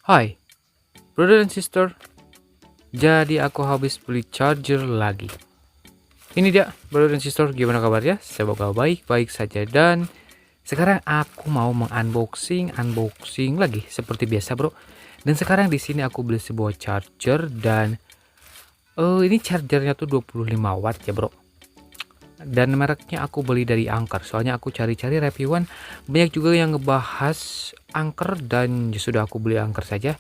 Hai, brother and sister. Jadi aku habis beli charger lagi. Ini dia, brother and sister, gimana kabarnya? Semoga baik-baik saja. Dan sekarang aku mau unboxing lagi seperti biasa, bro. Dan sekarang di sini aku beli sebuah charger dan ini chargernya tuh 25 watt ya, bro. Dan mereknya aku beli dari Anker. Soalnya aku cari-cari reviewan, banyak juga yang ngebahas Anker dan ya sudah aku beli Anker saja.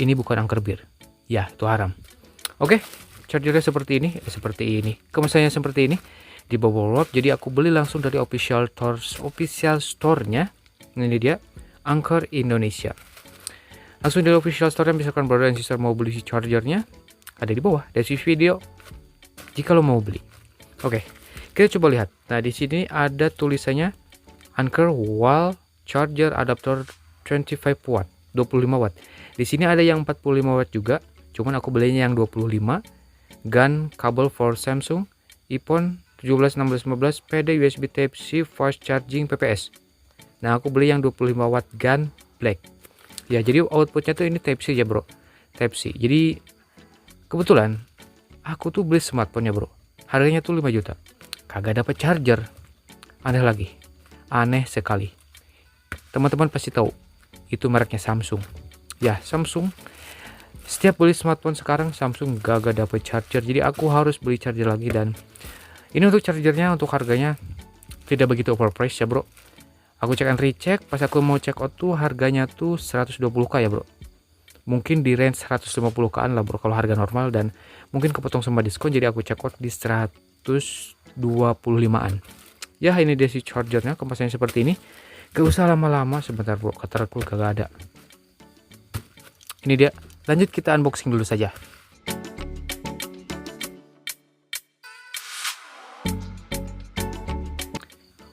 Ini bukan Anker Bir. Ya, itu haram. Oke, chargernya seperti ini. Kemasannya seperti ini di bawah wrap. Jadi aku beli langsung dari official store-nya. Ini dia, Anker Indonesia. Langsung dari official store-nya, misalkan brother dan sister mau beli si chargernya, ada di bawah deskripsi video. Jika lo mau beli. Oke, kita coba lihat. Nah, di sini ada tulisannya Anker Wall Charger Adapter 25 watt, 25 watt. Di sini ada yang 45 watt juga. Cuman aku belinya yang 25. Gun kabel for Samsung iPhone 17 16 15 PD USB Type C fast charging PPS. Nah, aku beli yang 25 watt gun black. Ya, jadi outputnya tuh ini Type C ya, bro. Type C. Jadi kebetulan aku tuh beli smartphone ya, bro. Harganya tuh 5 juta. Kagak dapat charger. Aneh lagi. Aneh sekali. Teman-teman pasti tahu itu mereknya Samsung. Ya, Samsung. Setiap beli smartphone sekarang Samsung gak dapet charger, jadi aku harus beli charger lagi. Dan ini untuk chargernya, untuk harganya tidak begitu overpriced ya, bro. Aku cek and recheck, pas aku mau check out tuh harganya tuh 120k ya, bro. Mungkin di range 150k lah, bro, kalau harga normal, dan mungkin kepotong sama diskon, jadi aku check out di 125an. Ya, ini dia si chargernya, kemasannya seperti ini. Gak usah lama-lama, sebentar, bro, kataku kagak ada. Ini dia. Lanjut, kita unboxing dulu saja.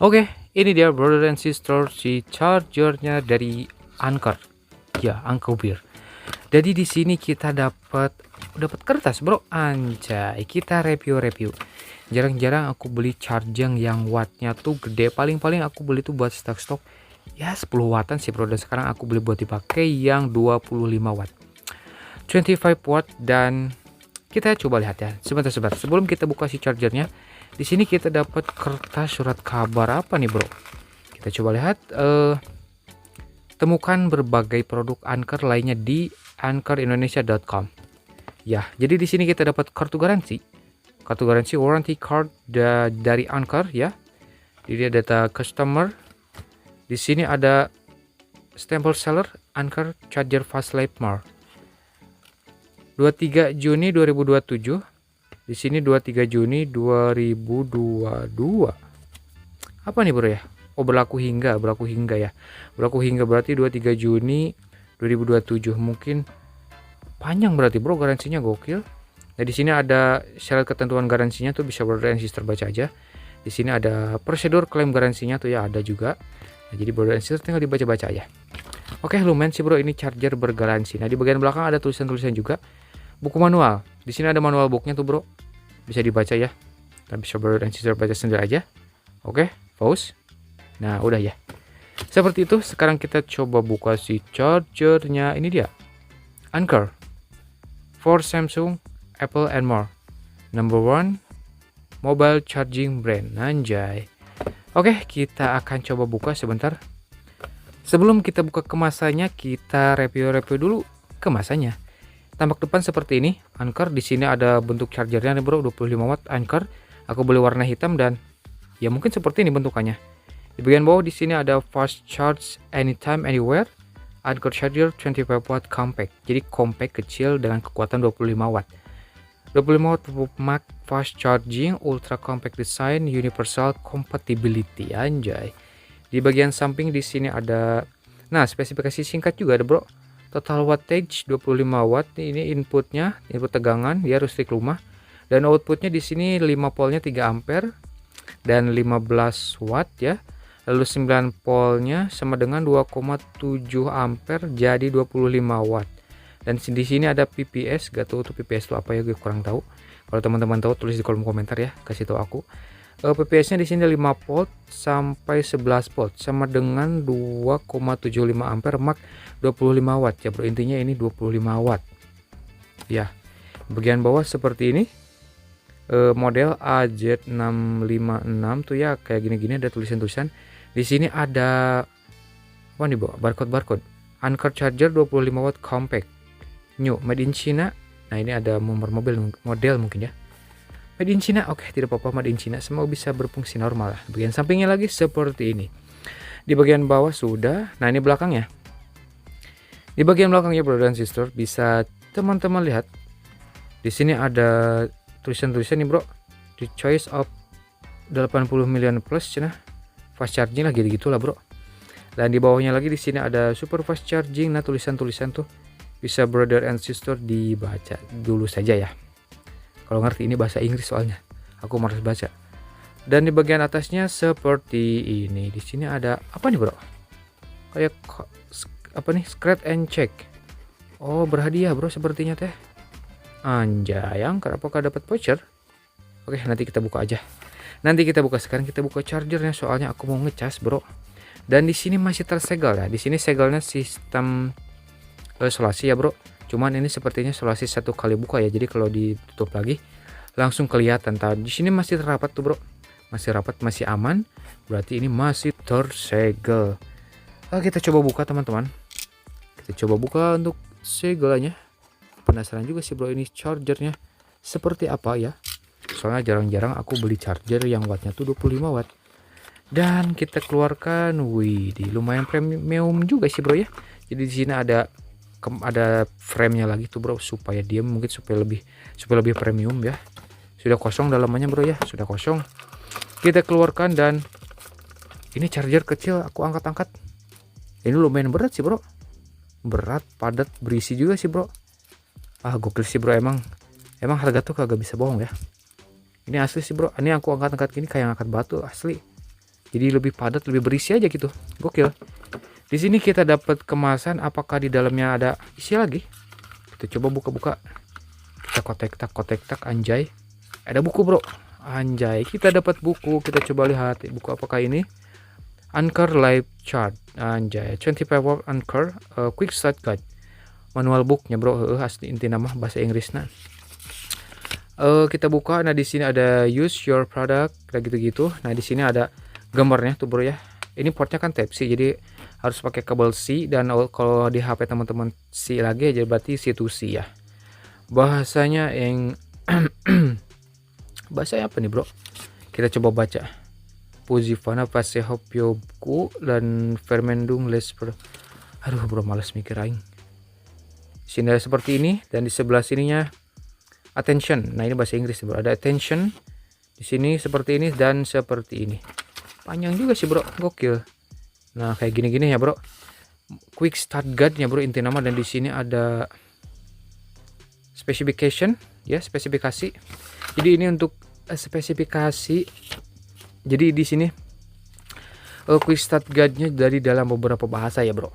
Oke, ini dia brother and sister si chargernya dari Anker. Ya, Anker Bir. Jadi di sini kita dapat kertas, bro. Anjay, kita review. Jarang-jarang aku beli charger yang wattnya tuh gede. Paling-paling aku beli tuh buat stok ya 10 wattan sih, bro. Dan sekarang aku beli buat dipakai yang 25 watt. 25 watt. Dan kita coba lihat ya, sebentar sebelum kita buka si chargernya. Di sini kita dapat kertas surat kabar apa nih, bro? Kita coba lihat. Temukan berbagai produk Anker lainnya di ankerindonesia.com. Ya, jadi di sini kita dapat kartu garansi warranty card dari Anker ya. Jadi data customer. Di sini ada stempel seller Anker Charger Fast Life More. 23 Juni 2027. Di sini 23 Juni 2022. Apa nih, bro ya? Oh, berlaku hingga ya. Berlaku hingga berarti 23 Juni 2027. Mungkin panjang berarti, bro, garansinya gokil. Nah, di sini ada syarat ketentuan garansinya tuh, bisa brother and sister baca aja. Di sini ada prosedur klaim garansinya tuh ya, ada juga. Nah, jadi brother and sister tinggal dibaca-baca aja. Oke, lumayan sih, bro, ini charger bergaransi. Nah, di bagian belakang ada tulisan-tulisan juga. Buku manual. Di sini ada manual booknya tuh, bro. Bisa dibaca ya. Dan bisa brother and sister baca sendiri aja. Oke, pause. Nah, udah ya. Seperti itu. Sekarang kita coba buka si chargernya. Ini dia. Anker for Samsung, Apple and more. Number one mobile charging brand. Anjay. Oke, kita akan coba buka sebentar. Sebelum kita buka kemasannya, kita review dulu kemasannya. Tampak depan seperti ini, Anker. Di sini ada bentuk chargernya nih, bro, 25 watt Anker. Aku beli warna hitam dan ya mungkin seperti ini bentukannya. Di bagian bawah di sini ada fast charge anytime anywhere. Anker charger 25 watt compact. Jadi compact, kecil, dengan kekuatan 25 watt. 25 watt Mac fast charging, ultra compact design, universal compatibility. Anjay. Di bagian samping di sini ada, nah, spesifikasi singkat juga ada, bro. Total wattage 25 watt. Ini inputnya, input tegangan, dia listrik rumah. Dan outputnya di sini 5 voltnya 3 ampere dan 15 watt ya. Lalu 9 voltnya sama dengan 2,7 ampere jadi 25 watt. Dan di sini ada PPS, gak tahu tuh PPS itu apa ya, gue kurang tahu. Kalau teman-teman tahu tulis di kolom komentar ya, kasih tahu aku. PPS-nya di sini 5 volt sampai 11 volt sama dengan 2,75 ampere mak 25 watt ya bro. Intinya ini 25 watt. Ya. Bagian bawah seperti ini. Model AZ656 tuh ya, kayak gini-gini ada tulisan-tulisan. Di sini ada apa nih, bro? Barcode. Anker charger 25 watt compact. New, made in China. Nah, ini ada nomor model mungkin ya. Made in China, oke, tidak apa-apa, made in China, semua bisa berfungsi normal lah. Bagian sampingnya lagi seperti ini. Di bagian bawah sudah. Nah, ini belakangnya. Di bagian belakangnya bro dan sister bisa teman-teman lihat. Di sini ada tulisan-tulisan nih bro. The choice of 80 million plus cina. Fast charging lah gitu lah bro. Dan di bawahnya lagi di sini ada super fast charging. Nah, tulisan-tulisan tuh bisa brother and sister dibaca dulu saja ya. Kalau ngerti, ini bahasa Inggris soalnya, aku harus baca. Dan di bagian atasnya seperti ini. Di sini ada apa nih bro? Kayak apa nih? Scratch and check. Oh, berhadiah bro sepertinya teh. Anjay, angker, apakah dapat voucher? Oke, nanti kita buka aja. Nanti kita buka, sekarang kita buka chargernya soalnya aku mau ngecas bro. Dan di sini masih tersegel ya. Di sini segelnya sistem isolasi ya bro. Cuman ini sepertinya isolasi satu kali buka ya. Jadi kalau ditutup lagi langsung kelihatan. Di sini masih rapat tuh bro. Masih rapat, masih aman. Berarti ini masih tersegel. Kita coba buka teman-teman. Kita coba buka untuk segelnya. Penasaran juga sih bro, ini chargernya seperti apa ya. Soalnya jarang-jarang aku beli charger yang wattnya tuh 25 watt. Dan kita keluarkan, wih, lumayan premium juga sih bro ya. Jadi di sini ada frame-nya lagi tuh bro, supaya dia mungkin supaya lebih premium ya. Sudah kosong dalamannya bro ya, sudah kosong. Kita keluarkan dan ini charger kecil aku angkat-angkat. Ini lumayan berat sih bro. Berat, padat, berisi juga sih bro. Gokil sih bro, emang harga tuh kagak bisa bohong ya. Ini asli sih bro. Ini aku angkat-angkat gini kayak angkat batu asli. Jadi lebih padat, lebih berisi aja gitu. Gokil. Di sini kita dapat kemasan, apakah di dalamnya ada isi lagi? Kita coba buka-buka. Kita kotek-tak, anjay. Ada buku bro. Anjay, kita dapat buku. Kita coba lihat buku apakah ini. Anker Live Chart. Anjay, 25 watt Anker Quick Start Guide. Manual booknya bro, asli inti nama bahasa Inggris nah. Kita buka. Nah, di sini ada use your product kayak gitu-gitu. Nah, di sini ada gambarnya tuh bro ya. Ini portnya kan Type C, jadi harus pakai kabel C, dan kalau di HP teman-teman C lagi aja berarti C to C ya. Bahasanya yang bahasa apa nih bro? Kita coba baca. Pozivana Pasehopyoku dan Fermendung Lesper. Aduh bro, males mikir aing. Sini ada seperti ini, dan di sebelah sininya attention. Nah, ini bahasa Inggris bro. Ada attention di sini seperti ini dan seperti ini. Panjang juga sih bro, gokil. Nah, kayak gini-gini ya bro. Quick Start Guide-nya bro inti nama, dan di sini ada specification ya, spesifikasi. Jadi ini untuk spesifikasi. Jadi di sini Quick Start Guide-nya dari dalam beberapa bahasa ya bro.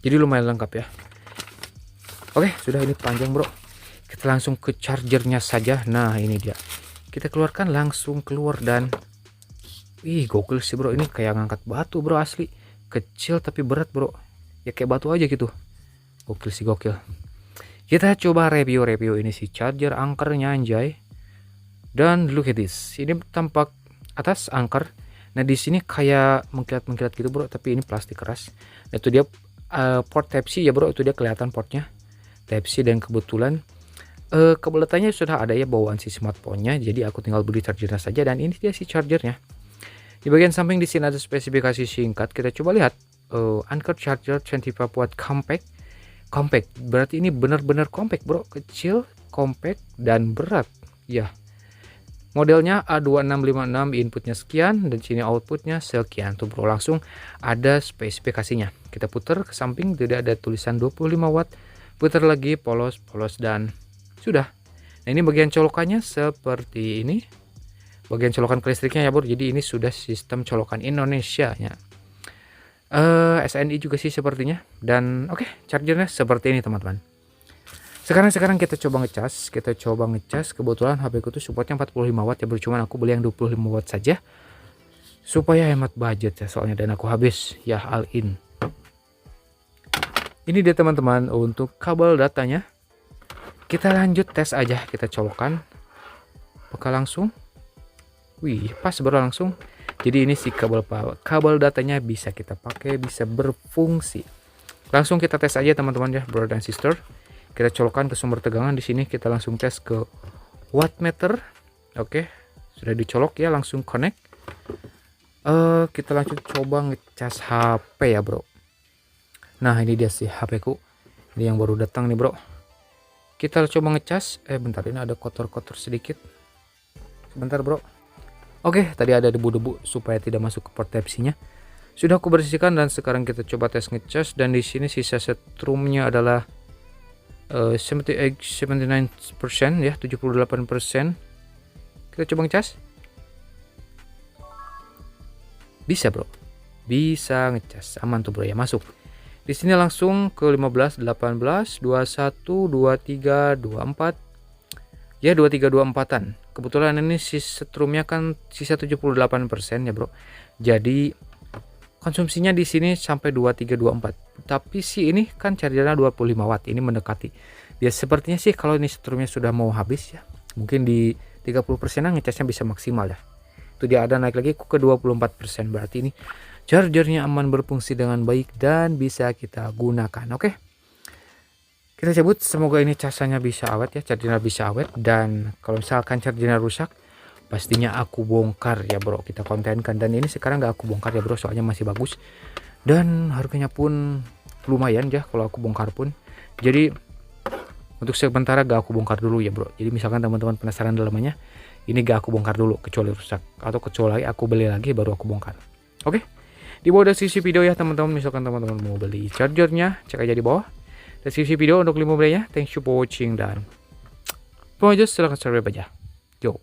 Jadi lumayan lengkap ya. Oke, sudah, ini panjang bro. Kita langsung ke chargernya saja. Nah, ini dia. Kita keluarkan, langsung keluar, dan gokil sih bro. Ini kayak ngangkat batu bro, asli. Kecil tapi berat bro. Ya kayak batu aja gitu. Gokil sih, gokil. Kita coba review ini si charger angkernya anjay. Dan look at this. Ini tampak atas angker. Nah, di sini kayak mengkilat gitu bro, tapi ini plastik keras. Nah, itu dia port Type C ya bro. Itu dia kelihatan portnya Type C, dan kebetulan kebetulannya sudah ada ya bawaan si smartphone-nya. Jadi aku tinggal beli chargernya saja, dan ini dia si chargernya. Di bagian samping di sini ada spesifikasi singkat. Kita coba lihat. Anker charger 25 watt compact. Compact berarti ini benar-benar compact bro, kecil, compact, dan berat ya. Modelnya A2656, inputnya sekian, dan sini outputnya sekian tuh bro. Langsung ada spesifikasinya. Kita putar ke samping, tidak ada tulisan 25 watt. Putar lagi, polos, dan sudah. Nah, ini bagian colokannya seperti ini. Bagian colokan kelistriknya ya bro. Jadi ini sudah sistem colokan Indonesia ya. SNI juga sih sepertinya. Dan oke, chargernya seperti ini teman-teman. Sekarang kita coba ngecas. Kebetulan HP ku tuh supportnya 45 watt ya bro, cuman aku beli yang 25 watt saja supaya hemat budget ya, soalnya dan aku habis ya all in. Ini dia teman-teman untuk kabel datanya. Kita lanjut tes aja, kita colokkan. Apakah langsung? Wih, pas bro, langsung. Jadi ini si kabel datanya bisa kita pakai, bisa berfungsi. Langsung kita tes aja teman-teman ya, brother dan sister. Kita colokkan ke sumber tegangan. Di sini kita langsung tes ke wattmeter. Oke, sudah dicolok ya, langsung connect. Kita lanjut coba ngecas HP ya bro. Nah ini dia sih HP ku, ini yang baru datang nih bro. Kita coba ngecas. Bentar, ini ada kotor-kotor sedikit. Sebentar bro. Oke, tadi ada debu-debu supaya tidak masuk ke port Type-C-nya. Sudah aku bersihkan dan sekarang kita coba tes ngecas, dan di sini sisa setrumnya adalah 79% ya, 78%. Kita coba ngecas. Bisa bro, bisa ngecas, aman tuh bro ya, masuk. Di sini langsung ke 15, 18, 21, 23, 24. Ya 23, 24an. Kebetulan ini setrumnya kan sisa 78% ya bro. Jadi konsumsinya di sini sampai 23, 24. Tapi sih ini kan chargernya 25 watt, ini mendekati. Ya sepertinya sih kalau ini setrumnya sudah mau habis ya, mungkin di 30%an ngecasnya bisa maksimal ya. Itu dia ada naik lagi ke 24%, berarti ini chargernya aman, berfungsi dengan baik dan bisa kita gunakan. Oke, kita cabut. Semoga ini casanya bisa awet ya, chargernya bisa awet. Dan kalau misalkan chargernya rusak, pastinya aku bongkar ya bro, kita kontenkan. Dan ini sekarang gak aku bongkar ya bro, soalnya masih bagus dan harganya pun lumayan ya kalau aku bongkar pun. Jadi untuk sementara gak aku bongkar dulu ya bro. Jadi misalkan teman-teman penasaran dalamannya, ini gak aku bongkar dulu kecuali rusak, atau kecuali aku beli lagi baru aku bongkar. Oke, di bawah deskripsi video ya teman-teman. Misalkan teman-teman mau beli chargernya, cek aja di bawah deskripsi video untuk link pembelinya. Thanks you for watching dan silahkan subscribe aja. Yo.